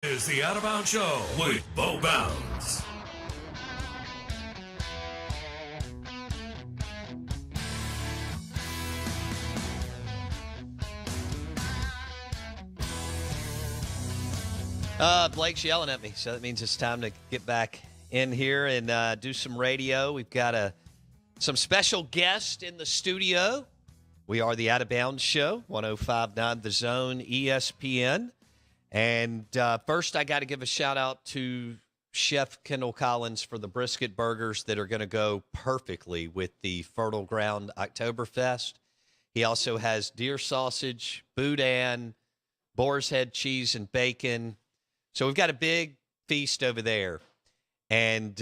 Is the Out of Bounds Show with Bo Bounds. Blake's yelling at me, so that means it's time to get back in here and do some radio. We've got some special guests in the studio. We are the Out of Bounds Show, 105.9 The Zone, ESPN. And first, I got to give a shout-out to Chef Kendall Collins for the brisket burgers that are going to go perfectly with the Fertile Ground Oktoberfest. He also has deer sausage, boudin, boar's head cheese, and bacon. So we've got a big feast over there, and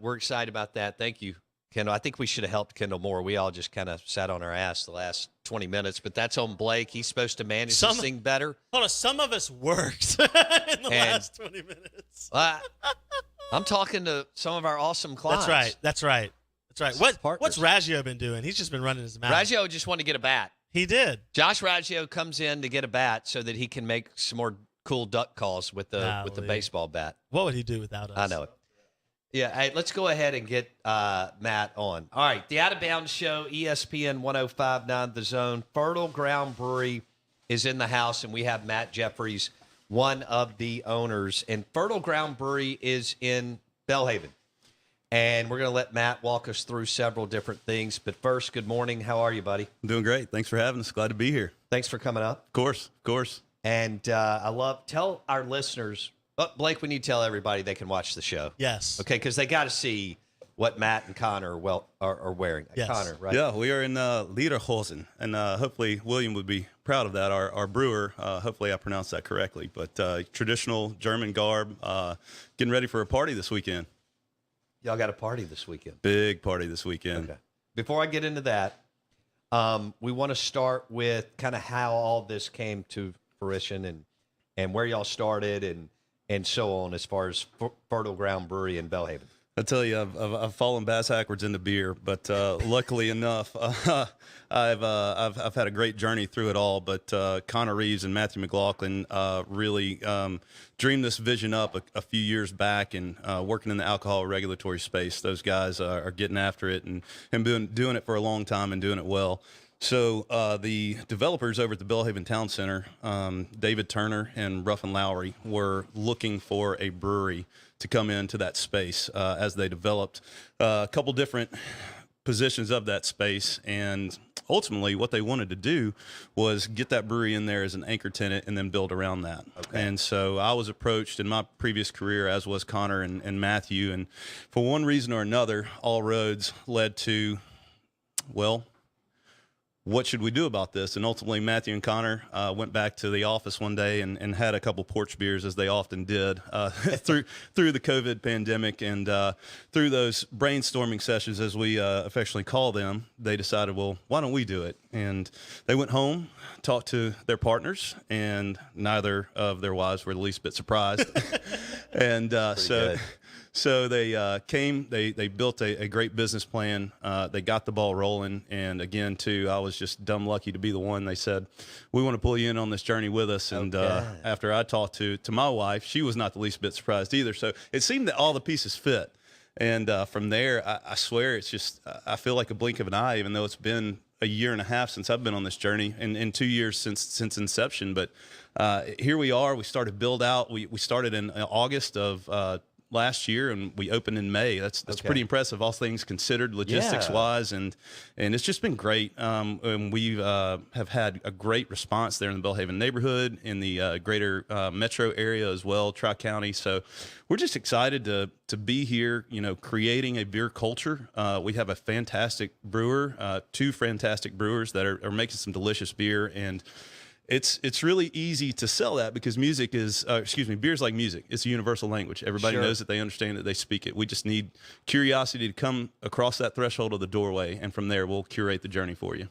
we're excited about that. Thank you, Kendall. I think we should have helped Kendall more. We all just kind of sat on our ass the last 20 minutes, but that's on Blake. He's supposed to manage this thing better. Hold on, some of us worked in the last 20 minutes. I'm talking to some of our awesome clients. That's right. What's Raggio been doing? He's just been running his mouth. Raggio just wanted to get a bat. He did. Josh Raggio comes in to get a bat so that he can make some more cool duck calls with the baseball bat. What would he do without us? I know it. Yeah, hey, let's go ahead and get Matt on. All right, the Out of Bounds Show, ESPN 105.9 The Zone. Fertile Ground Brewery is in the house, and we have Matt Jeffries, one of the owners. And Fertile Ground Brewery is in Belhaven. And we're going to let Matt walk us through several different things. But first, good morning. How are you, buddy? I'm doing great. Thanks for having us. Glad to be here. Thanks for coming up. Of course. And tell our listeners, Blake, we need to tell everybody they can watch the show. Yes. Okay, because they got to see what Matt and Connor are wearing. Yes. Connor, right? Yeah, we are in Lederhosen, and hopefully William would be proud of that. Our brewer, hopefully I pronounced that correctly, but traditional German garb, getting ready for a party this weekend. Y'all got a party this weekend. Big party this weekend. Okay. Before I get into that, we want to start with kind of how all this came to fruition and where y'all started and so on as far as Fertile Ground Brewery in Belhaven. I tell you, I've fallen bass backwards into beer, but luckily enough, I've had a great journey through it all. But Conner Reeves and Matthew McLaughlin really dreamed this vision up a few years back, and working in the alcohol regulatory space. Those guys are getting after it and doing it for a long time and doing it well. So the developers over at the Belhaven Town Center, David Turner and Ruffin Lowry, were looking for a brewery to come into that space as they developed a couple different positions of that space. And ultimately what they wanted to do was get that brewery in there as an anchor tenant and then build around that. Okay. And so I was approached in my previous career, as was Connor and Matthew. And for one reason or another, all roads led to, well, what should we do about this? And ultimately, Matthew and Connor went back to the office one day and had a couple porch beers, as they often did, through the COVID pandemic. And through those brainstorming sessions, as we affectionately call them, they decided, well, why don't we do it? And they went home, talked to their partners, and neither of their wives were the least bit surprised. And so they came, they built a great business plan. They got the ball rolling. And again, too, I was just dumb lucky to be the one. They said, we want to pull you in on this journey with us. And after I talked to my wife, she was not the least bit surprised either. So it seemed that all the pieces fit. And from there, I swear, it's just, I feel like a blink of an eye, even though it's been a year and a half since I've been on this journey, and 2 years since inception. But here we are. We started build out. We started in August of last year, and we opened in May. That's pretty impressive, all things considered, logistics wise, and it's just been great. And we have had a great response there in the Belhaven neighborhood, in the greater metro area as well, Tri-County. So we're just excited to be here, creating a beer culture. We have a fantastic brewer, two fantastic brewers that are making some delicious beer, and it's really easy to sell that because beer's like music. It's a universal language. Everybody knows it, they understand it, they speak it. We just need curiosity to come across that threshold of the doorway, and from there we'll curate the journey for you.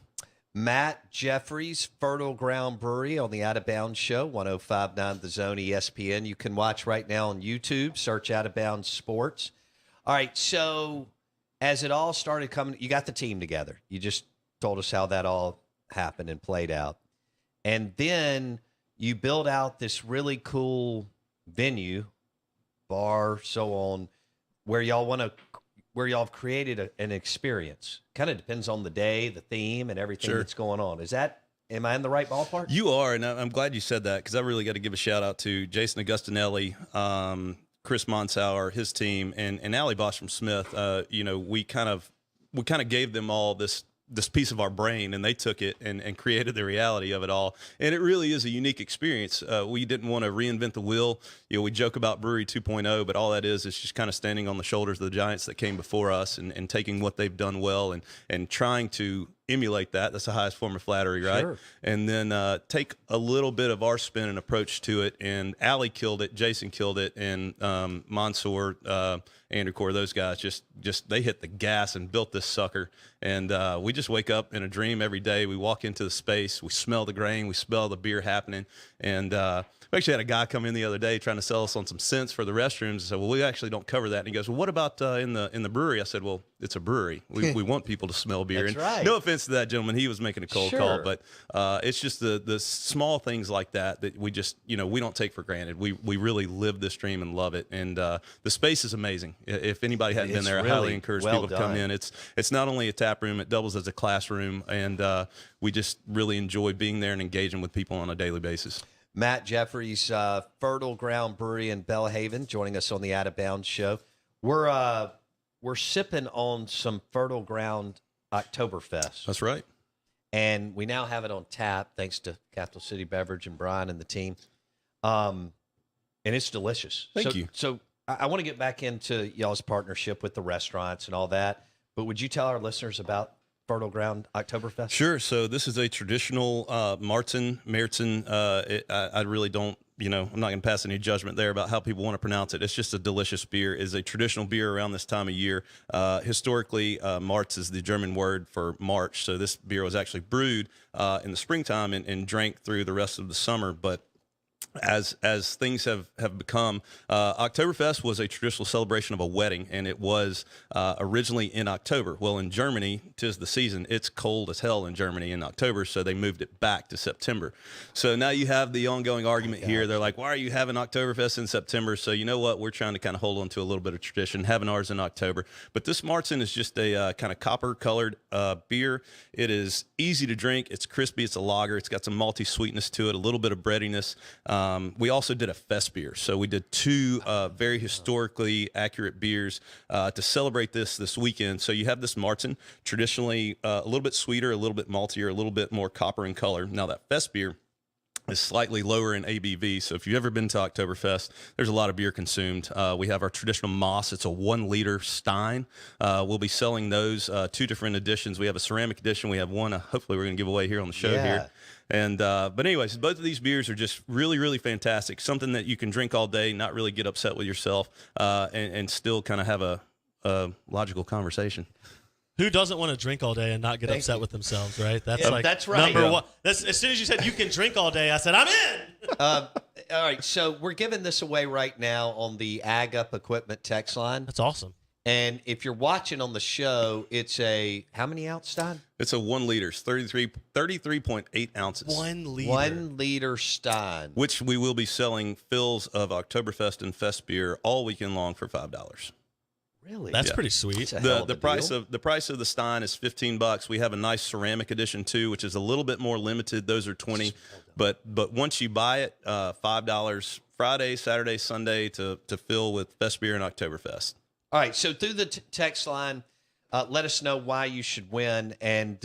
Matt Jeffries, Fertile Ground Brewery on the Out of Bounds Show, 105.9 The Zone, ESPN. You can watch right now on YouTube, search Out of Bounds Sports. All right, so as it all started coming, you got the team together. You just told us how that all happened and played out. And then you build out this really cool venue, bar, so on, where y'all have created an experience. Kind of depends on the day, the theme, and everything that's going on. Am I in the right ballpark? You are, and I'm glad you said that because I really got to give a shout out to Jason Augustinelli, Chris Monsauer, his team, and Allie Bosch from Smith. We kind of gave them all this piece of our brain, and they took it and created the reality of it all. And it really is a unique experience. We didn't want to reinvent the wheel. We joke about Brewery 2.0, but all that is just kind of standing on the shoulders of the giants that came before us and taking what they've done well and trying to emulate that. That's the highest form of flattery, right? Sure. And then take a little bit of our spin and approach to it. And Allie killed it, Jason killed it, and Mansour, Andrew Core, those guys just they hit the gas and built this sucker. And we just wake up in a dream every day. We walk into the space, we smell the grain, we smell the beer happening, and we actually had a guy come in the other day trying to sell us on some scents for the restrooms. I said, well, we actually don't cover that. And he goes, well, what about in the brewery? I said, well, it's a brewery. We want people to smell beer. That's and right. No offense to that gentleman. He was making a cold Sure. call. But it's just the small things like that we just, we don't take for granted. We really live this dream and love it. And the space is amazing. If anybody hadn't been there, I highly encourage people to come in. It's not only a tap room, it doubles as a classroom. And we just really enjoy being there and engaging with people on a daily basis. Matt Jeffries, Fertile Ground Brewery in Belhaven, joining us on the Out of Bounds show. We're sipping on some Fertile Ground Oktoberfest. That's right. And we now have it on tap, thanks to Capital City Beverage and Brian and the team. And it's delicious. Thank you. So I want to get back into y'all's partnership with the restaurants and all that. But would you tell our listeners about Fertile Ground Oktoberfest? Sure. So this is a traditional Märzen. I really don't, I'm not going to pass any judgment there about how people want to pronounce it. It's just a delicious beer. It's a traditional beer around this time of year. Historically, März is the German word for March. So this beer was actually brewed in the springtime and drank through the rest of the summer. But as things have become, Oktoberfest was a traditional celebration of a wedding, and it was originally in October. Well, in Germany, 'tis the season. It's cold as hell in Germany in October, so they moved it back to September. So now you have the ongoing argument here. They're like, why are you having Oktoberfest in September? So you know what? We're trying to kind of hold on to a little bit of tradition, having ours in October. But this Märzen is just a kind of copper-colored beer. It is easy to drink. It's crispy. It's a lager. It's got some malty sweetness to it, a little bit of breadiness. We also did a fest beer. So we did two very historically accurate beers to celebrate this weekend. So you have this Märzen, traditionally a little bit sweeter, a little bit maltier, a little bit more copper in color. Now that fest beer is slightly lower in ABV. So if you've ever been to Oktoberfest, there's a lot of beer consumed. We have our traditional Moss. It's a 1 liter Stein. We'll be selling those two different editions. We have a ceramic edition. We have one, hopefully we're going to give away here on the show here. And but anyways, both of these beers are just really, really fantastic. Something that you can drink all day, not really get upset with yourself, and still kind of have a logical conversation. Who doesn't want to drink all day and not get upset with themselves, right? That's that's right. Number one. As soon as you said you can drink all day, I said, I'm in. All right, so we're giving this away right now on the Ag Up Equipment text line. That's awesome. And if you're watching on the show, it's a, how many ounce, Stein? It's a 1 liter, 33.8 ounces. 1 liter. 1 liter Stein. Which we will be selling fills of Oktoberfest and Fest beer all weekend long for $5. Really? That's pretty sweet. The price of the Stein is $15. We have a nice ceramic edition too, which is a little bit more limited. Those are $20, but once you buy it, $5 Friday, Saturday, Sunday to fill with Fest beer and Oktoberfest. All right, so through the text line, let us know why you should win and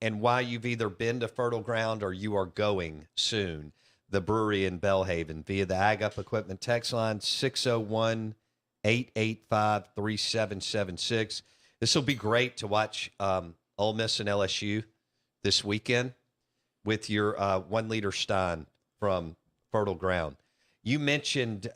why you've either been to Fertile Ground or you are going soon. The brewery in Belhaven via the Ag Up Equipment text line 601-885-3776. This will be great to watch Ole Miss and LSU this weekend with your 1 liter Stein from Fertile Ground. You mentioned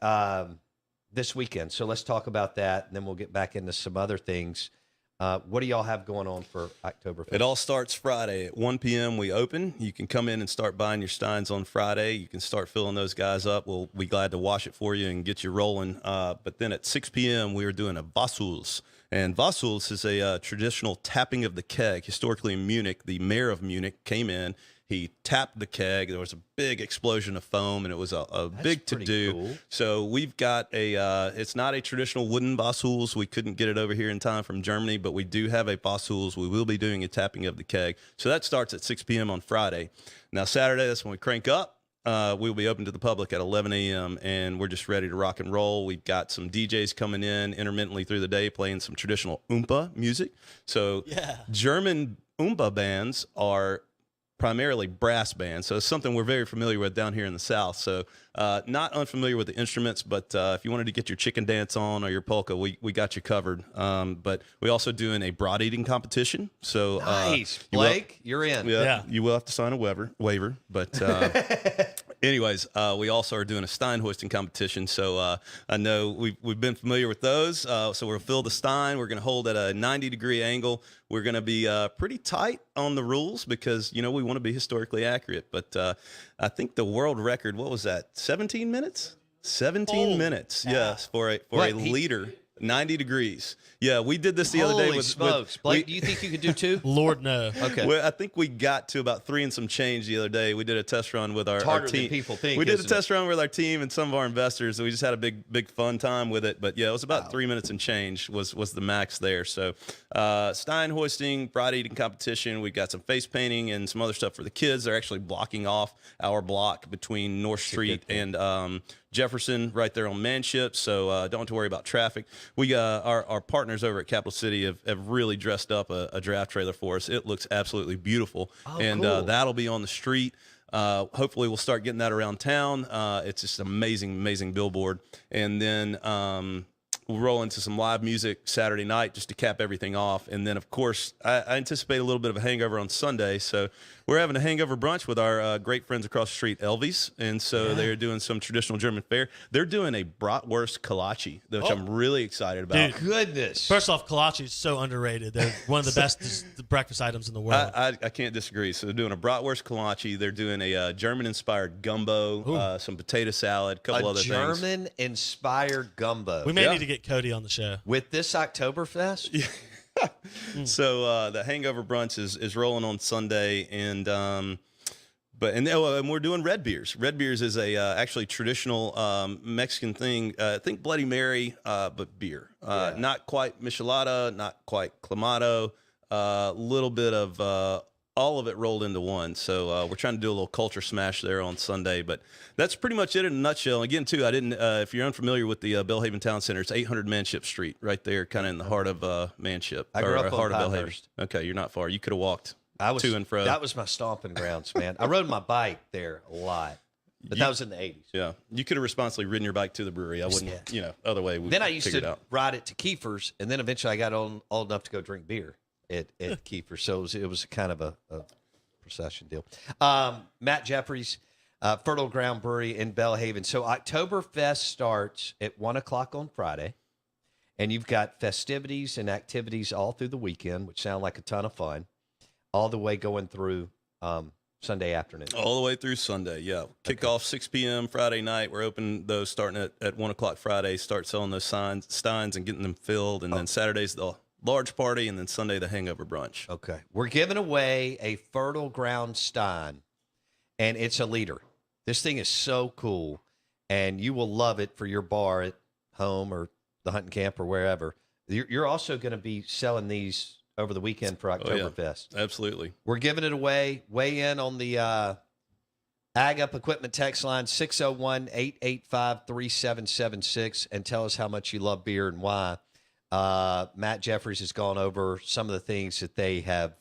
this weekend, so let's talk about that, and then we'll get back into some other things. What do y'all have going on for Oktoberfest? It all starts Friday at 1 p.m. We open. You can come in and start buying your Steins on Friday. You can start filling those guys up. We'll be glad to wash it for you and get you rolling. But then at 6 p.m., we are doing a Wassuls. And Wassuls is a traditional tapping of the keg. Historically in Munich, the mayor of Munich came in. He tapped the keg. There was a big explosion of foam, and it was a big to-do. Cool. So we've got it's not a traditional wooden Bosshools. We couldn't get it over here in time from Germany, but we do have a Bosshools. We will be doing a tapping of the keg. So that starts at 6 p.m. on Friday. Now, Saturday, that's when we crank up. We'll be open to the public at 11 a.m., and we're just ready to rock and roll. We've got some DJs coming in intermittently through the day playing some traditional Oompa music. So German Oompa bands are primarily brass bands, so it's something we're very familiar with down here in the South. So not unfamiliar with the instruments, but if you wanted to get your chicken dance on or your polka, we got you covered. But we also doing a broad eating competition. So nice, Blake, you're in. Yeah, you will have to sign a waiver. But anyways, we also are doing a Stein hoisting competition. So I know we've been familiar with those. So we'll fill the Stein. We're going to hold at a 90-degree angle. We're going to be pretty tight on the rules because, we want to be historically accurate. But I think the world record, what was that, 17 minutes? 17 minutes, yes, for a leader. 90 degrees. Yeah, we did this the other day with smokes. Blake, do you think you could do 2? Lord, no. Okay. Well, I think we got to about 3 and some change the other day. We did a test run with our team. Than people think, we did a test run with our team and some of our investors. So we just had a big fun time with it. But yeah, it was about 3 minutes and change was the max there. So Stein hoisting, broad eating competition. We've got some face painting and some other stuff for the kids. They're actually blocking off our block between North Street and Jefferson right there on Manship, so don't have to worry about traffic. We our partners over at Capital City have really dressed up a draft trailer for us. It looks absolutely beautiful, and cool. That'll be on the street. Hopefully, we'll start getting that around town. It's just an amazing billboard, and then we'll roll into some live music Saturday night just to cap everything off. And then, of course, I anticipate a little bit of a hangover on Sunday. So we're having a hangover brunch with our great friends across the street, Elvies. And so they're doing some traditional German fare. They're doing a bratwurst kolache, which I'm really excited about. Dude, goodness. First off, kolache is so underrated. They're one of the best breakfast items in the world. I can't disagree. So they're doing a bratwurst kolache. They're doing a German-inspired gumbo, some potato salad, a couple other things. German-inspired gumbo. We may need to get Cody on the show. With this Oktoberfest? Yeah. So the hangover brunch is rolling on Sunday, and we're doing red beers. Red beers is a actually traditional Mexican thing. I think Bloody Mary, but beer. Not quite Michelada, not quite Clamato. A little bit of all of it rolled into one. So we're trying to do a little culture smash there on Sunday, but that's pretty much it in a nutshell. Again, too, I didn't. If you're unfamiliar with the Belhaven Town Center, it's 800 Manship Street, right there, kind of in the heart of Manship. I grew up heart on of Belhaven. Pinehurst. Okay, you're not far. You could have walked to and fro. That was my stomping grounds, man. I rode my bike there a lot, but that was in the 80s. Yeah, you could have responsibly ridden your bike to the brewery. I wouldn't, other way. Then I used to ride it to Kiefer's, and then eventually I got old enough to go drink beer at Kiefer's. So it was kind of a procession deal. Matt Jeffries, Fertile Ground Brewery in Belhaven. So Oktoberfest starts at 1 o'clock on Friday, and you've got festivities and activities all through the weekend, which sound like a ton of fun, all the way going through Sunday afternoon. All the way through Sunday, yeah. Kick off 6 p.m. Friday night. We're open those starting at 1 o'clock Friday. Start selling those steins and getting them filled, and then Saturday's the large party, and then Sunday the hangover brunch. Okay. We're giving away a Fertile Ground Stein, and it's a liter. This thing is so cool, and you will love it for your bar at home or the hunting camp or wherever. You're also going to be selling these over the weekend for Oktoberfest. Oh, yeah. Absolutely. We're giving it away. Weigh in on the Ag Up Equipment text line, 601-885-3776, and tell us how much you love beer and why. Matt Jeffries has gone over some of the things that they have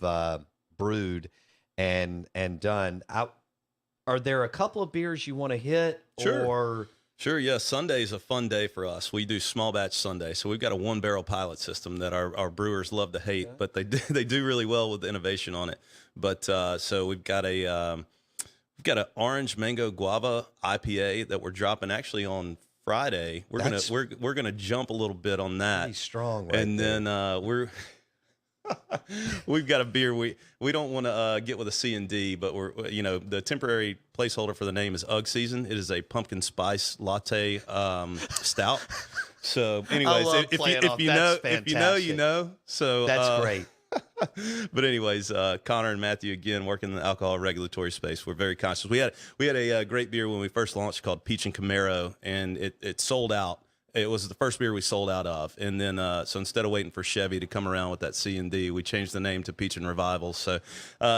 brewed and done. Are there a couple of beers you want to hit? Sure. Sure, yeah. Sunday's a fun day for us. We do small batch Sunday. So we've got a 1-barrel pilot system that our brewers love to hate, but they do really well with the innovation on it. But so we've got an orange mango guava IPA that we're dropping actually on Friday. We're gonna jump a little bit on that. Pretty strong, right? And then we've got a beer we don't want to get with a C&D, but we're the temporary placeholder for the name is UGG Season. It is a pumpkin spice latte stout. So anyways, if you know, you know. So that's great. But anyways, Connor and Matthew again working in the alcohol regulatory space. We're very conscious. We had a great beer when we first launched called Peach and Camaro, and it sold out. It was the first beer we sold out of, and then so instead of waiting for Chevy to come around with that C&D, we changed the name to Peach and Revival. So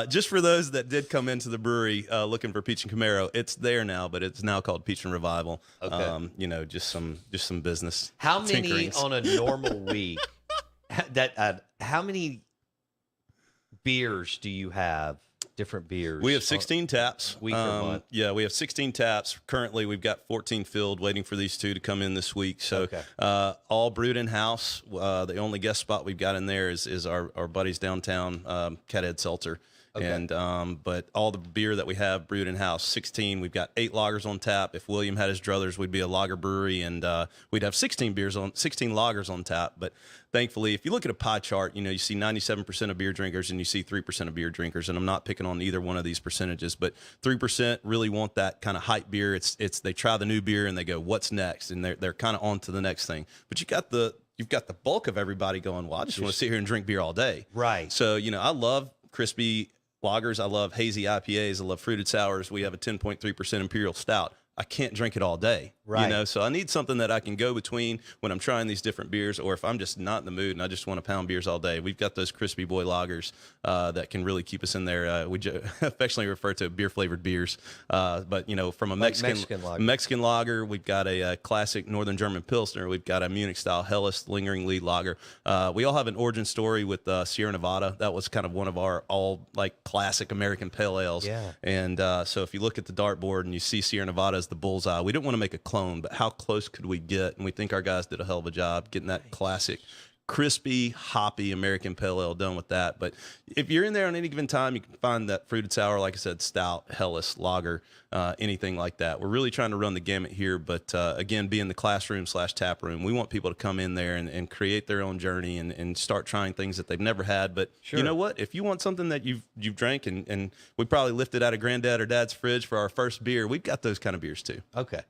just for those that did come into the brewery looking for Peach and Camaro, it's there now, but it's now called Peach and Revival. Okay. Just some business. How many tinkerings. on a normal week? How many beers do you have? Different beers. We have 16 taps. Week or month? Yeah, we have 16 taps. Currently, we've got 14 filled, waiting for these 2 to come in this week. So all brewed in-house. The only guest spot we've got in there is our buddies downtown, Cathead Seltzer. Okay. And but all the beer that we have brewed in-house, 16. We've got 8 lagers on tap. If William had his druthers, we'd be a lager brewery, and we'd have 16 lagers on tap. But thankfully, if you look at a pie chart, you see 97% of beer drinkers and you see 3% of beer drinkers. And I'm not picking on either one of these percentages, but 3% really want that kind of hype beer. It's they try the new beer and they go, what's next? And they're kind of on to the next thing. But you've got the bulk of everybody going, well, I just want to sit here and drink beer all day. Right. So, I love crispy lagers. I love hazy IPAs. I love fruited sours. We have a 10.3% Imperial Stout. I can't drink it all day, right? So I need something that I can go between when I'm trying these different beers, or if I'm just not in the mood and I just want to pound beers all day. We've got those crispy boy lagers that can really keep us in there. We affectionately refer to beer-flavored beers, but from a Mexican lager, we've got a classic Northern German Pilsner. We've got a Munich-style Helles lingering lead lager. We all have an origin story with Sierra Nevada. That was kind of one of our classic American pale ales. Yeah. And so if you look at the dartboard and you see Sierra Nevada as the bullseye, we didn't want to make a clone, but how close could we get? And we think our guys did a hell of a job getting that classic crispy, hoppy American pale ale done with that. But if you're in there on any given time, you can find that fruited sour, like I said, stout, Helles, lager, anything like that. We're really trying to run the gamut here, but again, being the classroom/tap room, we want people to come in there and create their own journey and start trying things that they've never had. But You know what? If you want something that you've drank and we probably lifted out of granddad or dad's fridge for our first beer, we've got those kind of beers too. Okay.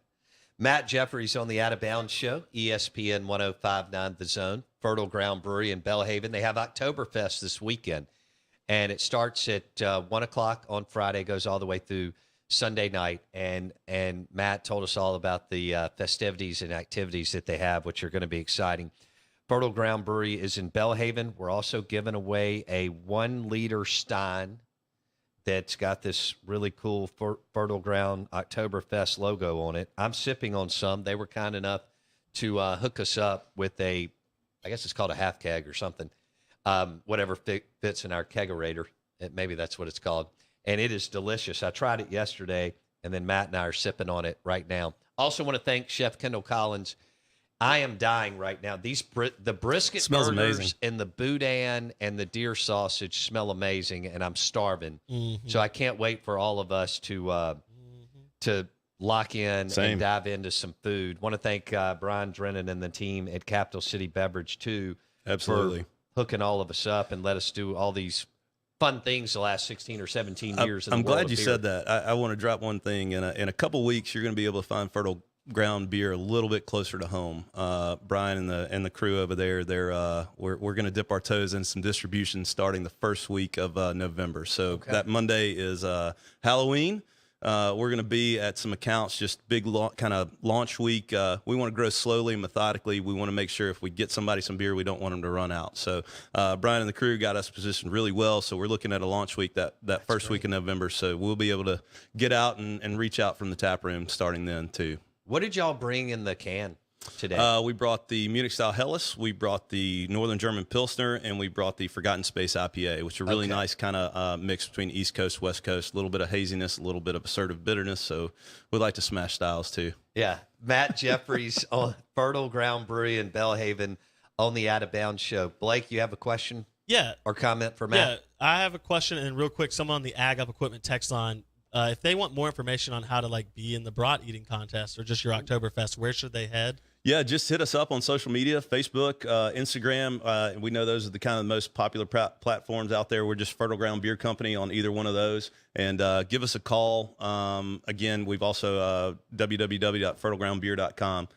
Matt Jeffries on the Out of Bounds Show, ESPN 105.9 The Zone, Fertile Ground Brewery in Belhaven. They have Oktoberfest this weekend, and it starts at 1 o'clock on Friday, goes all the way through Sunday night. And Matt told us all about the festivities and activities that they have, which are going to be exciting. Fertile Ground Brewery is in Belhaven. We're also giving away a 1-liter Stein that's got this really cool Fertile Ground Oktoberfest logo on it. I'm sipping on some. They were kind enough to hook us up with I guess it's called a half keg or something, whatever fits in our kegerator. Maybe that's what it's called. And it is delicious. I tried it yesterday, and then Matt and I are sipping on it right now. Also want to thank Chef Kendall Collins. I am dying right now. The brisket smells burgers amazing. and the boudin and the deer sausage smell amazing, and I'm starving. Mm-hmm. So I can't wait for all of us to lock in and dive into some food. Want to thank Brian Drennan and the team at Capital City Beverage too. Absolutely. For hooking all of us up and let us do all these fun things the last 16 or 17 years. I'm glad you said that. I want to drop one thing. In a couple weeks, you're going to be able to find Fertile Ground beer a little bit closer to home. Brian and the crew over there, we're going to dip our toes in some distribution starting the first week of November. So that Monday is Halloween. We're going to be at some accounts, just big kind of launch week. We want to grow slowly and methodically. We want to make sure if we get somebody some beer, we don't want them to run out. So Brian and the crew got us positioned really well. So we're looking at a launch week that first week in November. So we'll be able to get out and reach out from the tap room starting then too. What did y'all bring in the can today? We brought the Munich-style Helles, we brought the Northern German Pilsner, and we brought the Forgotten Space IPA, which are really nice kind of mix between East Coast, West Coast, a little bit of haziness, a little bit of assertive bitterness. So we like to smash styles too. Yeah. Matt Jeffries on Fertile Ground Brewery in Belhaven on the Out of Bounds Show. Blake, you have a question? Yeah. Or comment for Matt? Yeah, I have a question, and real quick, someone on the Ag Up Equipment text line. If they want more information on how to be in the brat eating contest or just your Oktoberfest, where should they head? Yeah, just hit us up on social media, Facebook, Instagram. We know those are the kind of the most popular platforms out there. We're just Fertile Ground Beer Company on either one of those. And give us a call. Again, we've also www.fertilegroundbeer.com.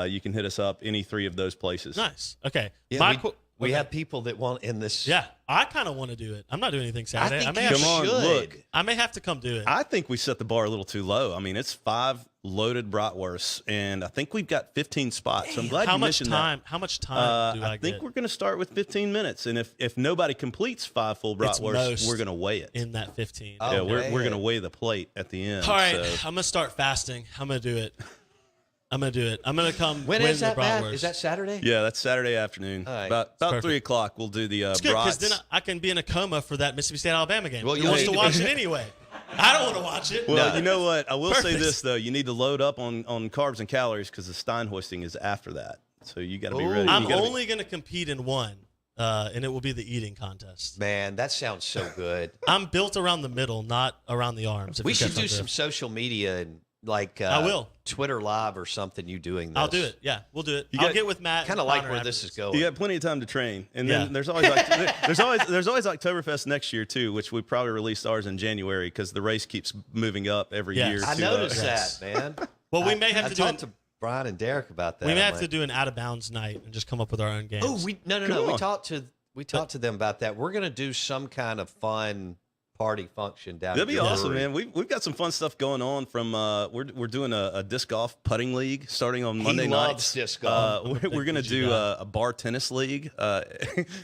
You can hit us up any three of those places. Nice. Okay. Yeah, We Okay. have people that want in this. Yeah, I kind of want to do it. I'm not doing anything Saturday. think may you have Come to, on, should. look. I may have to come do it. I think we set the bar a little too low. I mean, it's 5 loaded bratwursts, and I think we've got 15 spots. So I'm glad how you much mentioned time? that. How much time do I think get we're going to start with 15 minutes, and if nobody completes 5 full It's bratwursts, most we're going to weigh it. in that 15? Oh, Yeah, we're man. going to weigh the plate at the end. All right, so. I'm gonna start fasting. I'm gonna do it. I'm gonna come. When win is that, the Matt? bratwurst. Is that Saturday? Yeah, that's Saturday afternoon. All right. About Perfect. 3 o'clock, we'll do the It's good because brats. then I can be in a coma for that Mississippi State Alabama game. Well, Who you'll wants need to to watch be- it anyway? I don't want to watch it. Well, No. you know what? I will say Perfect. this, though. You need to load up on carbs and calories because the Stein hoisting is after that. So you got to be ready. I'm You gotta be- only gonna compete in one, and it will be the eating contest. Man, that sounds so good. I'm built around the middle, not around the arms. if We you should catch do my some drift. social media and like I will. Twitter Live or something. You doing this? I'll do it. Yeah, we'll do it. You I'll got- get with Matt. Kind of and like Connor where this is afterwards. going. You got plenty of time to train, and Yeah. then there's always there's always Oktoberfest next year too, which we probably released ours in January because the race keeps moving up every Yes. year. I to, noticed Yes. that, man. Well, we may have I to do talked it. to Brian and Derek about that. We may I'm have to like, do an out of bounds night and just come up with our own games. Oh, no. Come We on. talked to them about that. We're gonna do some kind of fun party function down. That'd at be the awesome, brewery. man. We've got some fun stuff going on. From we're doing a disc golf putting league starting on Monday He nights. loves disc golf. We're gonna Did you do not? a bar tennis league. All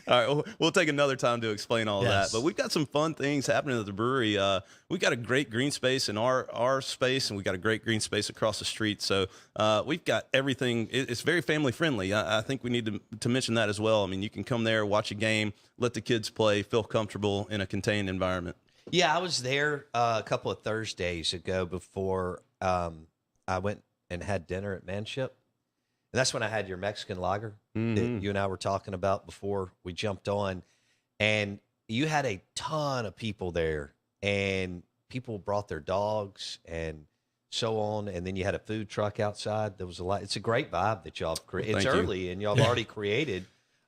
right, we'll take another time to explain all Yes. that. But we've got some fun things happening at the brewery. We've got a great green space in our space, and we've got a great green space across the street. So we've got everything. It's very family friendly. I think we need to mention that as well. I mean, you can come there, watch a game, let the kids play, feel comfortable in a contained environment. Yeah, I was there a couple of Thursdays ago before I went and had dinner at Manship. And that's when I had your Mexican lager that you and I were talking about before we jumped on. And you had a ton of people there, and people brought their dogs and so on. And then you had a food truck outside. There was a lot. It's a great vibe that y'all have created. It's Thank you. early, and y'all have already created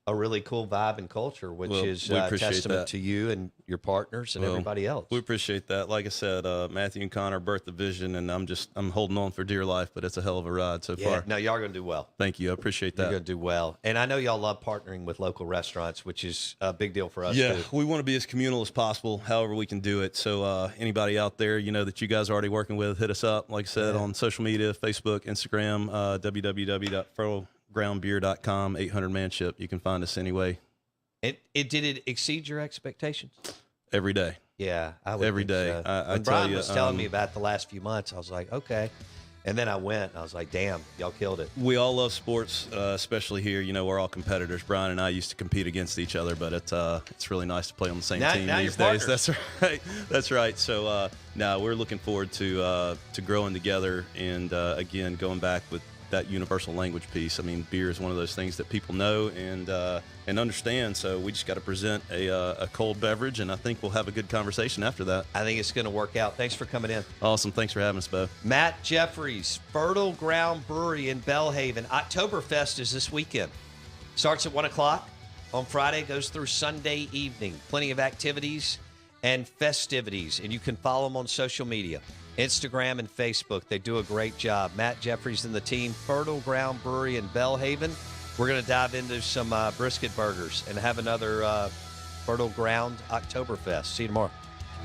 a really cool vibe and culture, which Well, is we a appreciate testament that. to you and your partners and Well, everybody else. We appreciate that. Like I said, Matthew and Connor birthed the vision, and I'm holding on for dear life, but it's a hell of a ride so Yeah, far. no, y'all are going to do well. Thank you. I appreciate You're that. going to do well. And I know y'all love partnering with local restaurants, which is a big deal for us, Yeah, too. we want to be as communal as possible, however we can do it. So anybody out there, that you guys are already working with, hit us up. Like I said, on social media, Facebook, Instagram, www.fertlegroundbeer.com, 800 Manship. You can find us anyway. Did it exceed your expectations? Every day. Yeah, I would Every think day. so. I When tell Brian you, was telling me about the last few months, I was like, okay. And then I went, and I was like, damn, y'all killed it. We all love sports, especially here. We're all competitors. Brian and I used to compete against each other, but it's really nice to play on the same team now these you're days. partners. That's right. That's right. So now we're looking forward to growing together and again going back with that universal language piece. I mean, beer is one of those things that people know and understand. So we just got to present a cold beverage, and I think we'll have a good conversation after that. I think it's going to work out. Thanks for coming in. Awesome. Thanks for having us, Bo. Matt Jeffries, Fertile Ground Brewery in Belhaven. Oktoberfest is this weekend. Starts at 1 o'clock on Friday, goes through Sunday evening. Plenty of activities and festivities, and you can follow them on social media, Instagram and Facebook. They do a great job. Matt Jeffries and the team, Fertile Ground Brewery in Belhaven. We're going to dive into some brisket burgers and have another Fertile Ground Oktoberfest. See you tomorrow.